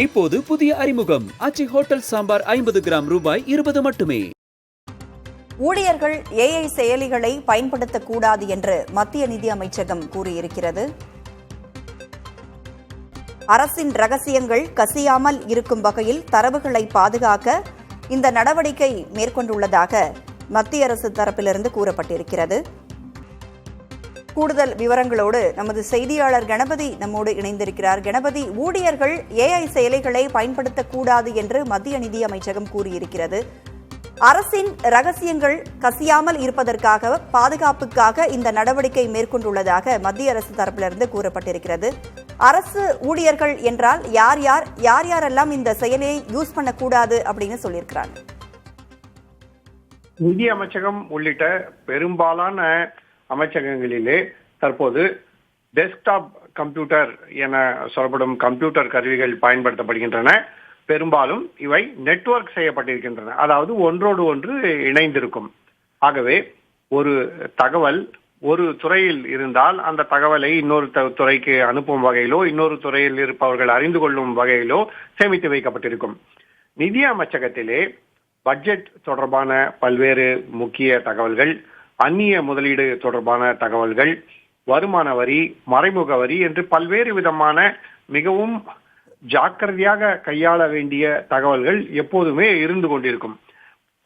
இப்போது புதிய அறிமுகம் அச்சி ஹோட்டல் சாம்பார் 50 கிராம் ரூபாய் 20 மட்டுமே. ஊழியர்கள் ஏஐ செயலிகளை பயன்படுத்தக்கூடாது என்று மத்திய நிதி அமைச்சகம் கூறியிருக்கிறது. அரசின் ரகசியங்கள் கசியாமல் இருக்கும் வகையில் தரவுகளை பாதுகாக்க இந்த நடவடிக்கை மேற்கொண்டுள்ளதாக மத்திய அரசு தரப்பிலிருந்து கூறப்பட்டிருக்கிறது. கூடுதல் விவரங்களோடு நமது செய்தியாளர் கணபதி நம்மோடு இணைந்திருக்கிறார். கணபதி, ஊழியர்கள் ஏஐ செயலிகளை பயன்படுத்தக்கூடாது என்று மத்திய நிதி அமைச்சகம் கூறியிருக்கிறது. அரசின் ரகசியங்கள் கசியாமல் இருப்பதற்காக பாதுகாப்புக்காக இந்த நடவடிக்கை மேற்கொண்டுள்ளதாக மத்திய அரசு தரப்பிலிருந்து கூறப்பட்டிருக்கிறது. அரசு ஊழியர்கள் என்றால் யாரெல்லாம் இந்த செயலியை யூஸ் பண்ணக்கூடாது அப்படின்னு சொல்லியிருக்கிறாங்க? நிதி அமைச்சகம் உள்ளிட்ட பெரும்பாலான அமைச்சகங்களிலே தற்போது டெஸ்க்டாப் கம்ப்யூட்டர் என சொல்லப்படும் கம்ப்யூட்டர் கருவிகள் பயன்படுத்தப்படுகின்றன. பெரும்பாலும் இவை நெட்வொர்க் செய்யப்பட்டிருக்கின்றன, அதாவது ஒன்றோடு ஒன்று இணைந்திருக்கும். ஆகவே ஒரு தகவல் ஒரு துறையில் இருந்தால் அந்த தகவலை இன்னொரு துறைக்கு அனுப்பும் வகையிலோ இன்னொரு துறையில் இருப்பவர்கள் அறிந்து கொள்ளும் வகையிலோ சேமித்து வைக்கப்பட்டிருக்கும். நிதி அமைச்சகத்திலே பட்ஜெட் தொடர்பான பல்வேறு முக்கிய தகவல்கள், அந்நிய முதலீடு தொடர்பான தகவல்கள், வருமான வரி, மறைமுக வரி என்று பல்வேறு விதமான மிகவும் ஜாக்கிரதையாக கையாள வேண்டிய தகவல்கள் எப்போதுமே இருந்து கொண்டிருக்கும்.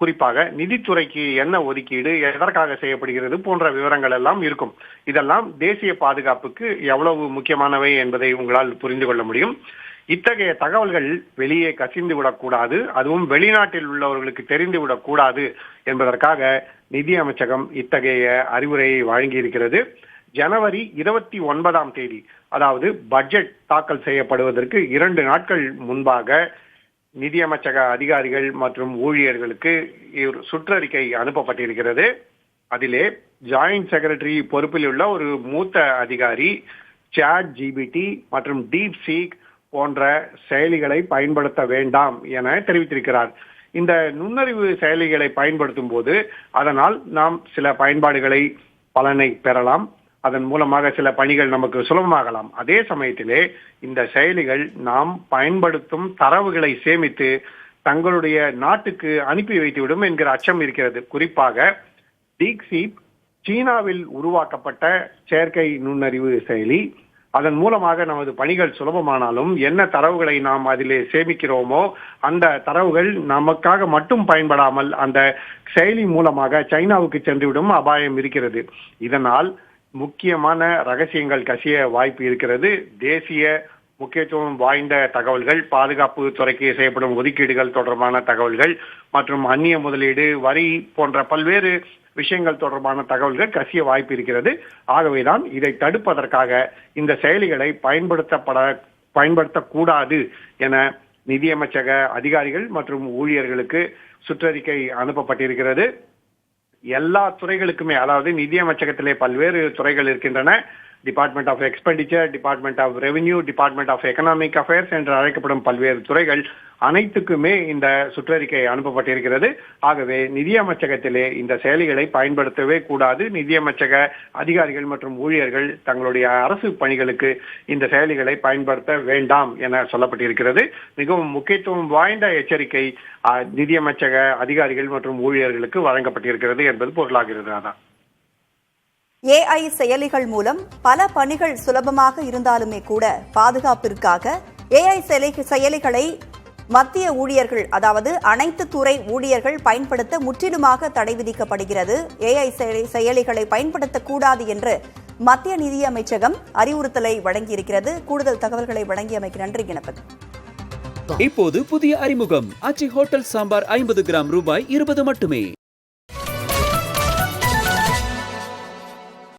குறிப்பாக நிதித்துறைக்கு என்ன ஒதுக்கீடு, எதற்காக செய்யப்படுகிறது போன்ற விவரங்கள் எல்லாம் இருக்கும். இதெல்லாம் தேசிய பாதுகாப்புக்கு எவ்வளவு முக்கியமானவை என்பதை உங்களால் புரிந்து கொள்ள முடியும். இத்தகைய தகவல்கள் வெளியே கசிந்து விடக்கூடாது, அதுவும் வெளிநாட்டில் உள்ளவர்களுக்கு தெரிந்து விடக்கூடாது என்பதற்காக நிதி அமைச்சகம் இத்தகைய அறிவுரையை வழங்கியிருக்கிறது. ஜனவரி 29ஆம் தேதி, அதாவது பட்ஜெட் தாக்கல் செய்யப்படுவதற்கு 2 நாட்கள் முன்பாக நிதியமைச்சக அதிகாரிகள் மற்றும் ஊழியர்களுக்கு சுற்றறிக்கை அனுப்பப்பட்டிருக்கிறது. அதிலே ஜாயிண்ட் செக்ரட்டரி பொறுப்பில் உள்ள ஒரு மூத்த அதிகாரி ChatGPT மற்றும் DeepSeek போன்ற செயலிகளை பயன்படுத்த வேண்டாம் என தெரிவித்திருக்கிறார். இந்த நுண்ணறிவு செயலிகளை பயன்படுத்தும் போது அதனால் நாம் சில பலனை பெறலாம், அதன் மூலமாக சில பணிகள் நமக்கு சுலபமாகலாம். அதே சமயத்திலே இந்த செயலிகள் நாம் பயன்படுத்தும் தரவுகளை சேமித்து தங்களுடைய நாட்டுக்கு அனுப்பி வைத்துவிடும் என்கிற அச்சம் இருக்கிறது. குறிப்பாக DeepSeek சீனாவில் உருவாக்கப்பட்ட செயற்கை நுண்ணறிவு செயலி. அதன் மூலமாக நமது பணிகள் சுலபமானாலும் என்ன தரவுகளை நாம் அதிலே சேமிக்கிறோமோ அந்த தரவுகள் நமக்காக மட்டும் பயன்படாமல் அந்த செயலி மூலமாக சைனாவுக்கு சென்றுவிடும் அபாயம் இருக்கிறது. இதனால் முக்கியமான ரகசியங்கள் கசிய வாய்ப்பு இருக்கிறது. தேசிய முக்கியத்துவம் வாய்ந்த தகவல்கள், பாதுகாப்பு துறைக்கு செய்யப்படும் ஒதுக்கீடுகள் தொடர்பான தகவல்கள் மற்றும் அந்நிய முதலீடு, வரி போன்ற பல்வேறு விஷயங்கள் தொடர்பான தகவல்கள் கசிய வாய்ப்பு இருக்கிறது. ஆகவேதான் இதை தடுப்பதற்காக இந்த செயலிகளை பயன்படுத்தக்கூடாது என நிதியமைச்சக அதிகாரிகள் மற்றும் ஊழியர்களுக்கு சுற்றறிக்கை அனுப்பப்பட்டிருக்கிறது. எல்லா துறைகளுக்குமே, அதாவது நிதியமைச்சகத்திலே பல்வேறு துறைகள் இருக்கின்றன. Department of expenditure, department of revenue, department of economic affairs என்று அழைக்கப்படும் பல்வேறு துறைகள் அனைத்துக்குமே இந்த சுற்றறிக்கை அனுப்பப்பட்டிருக்கிறது. ஆகவே நிதியமைச்சகத்திலே இந்த செயலிகளை பயன்படுத்தவே கூடாது. நிதியமைச்சக அதிகாரிகள் மற்றும் ஊழியர்கள் தங்களுடைய அரசு பணிகளுக்கு இந்த செயலிகளை பயன்படுத்த வேண்டாம் என சொல்லப்பட்டிருக்கிறது. மிகவும் முக்கியத்துவம் வாய்ந்த எச்சரிக்கை நிதியமைச்சக அதிகாரிகள் மற்றும் ஊழியர்களுக்கு வழங்கப்பட்டிருக்கிறது என்பது பொருளாகிறது. அதான் ஏஐ செயலிகள் மூலம் பல பணிகள் சுலபமாக இருந்தாலுமே கூட பாதுகாப்பிற்காக ஏஐ செயலிகளை மத்திய ஊழியர்கள், அதாவது அனைத்து துறை ஊழியர்கள் பயன்படுத்த முற்றிலுமாக தடை விதிக்கப்படுகிறது. ஏஐ செயலிகளை பயன்படுத்தக்கூடாது என்று மத்திய நிதி அமைச்சகம் அறிவுறுத்தலை வழங்கியிருக்கிறது. கூடுதல் தகவல்களை வழங்கியமைக்கு நன்றி கணபதி. இப்போது புதிய அறிமுகம் அச்சி ஹோட்டல் சாம்பார் 50 கிராம் ரூபாய் 20 மட்டுமே.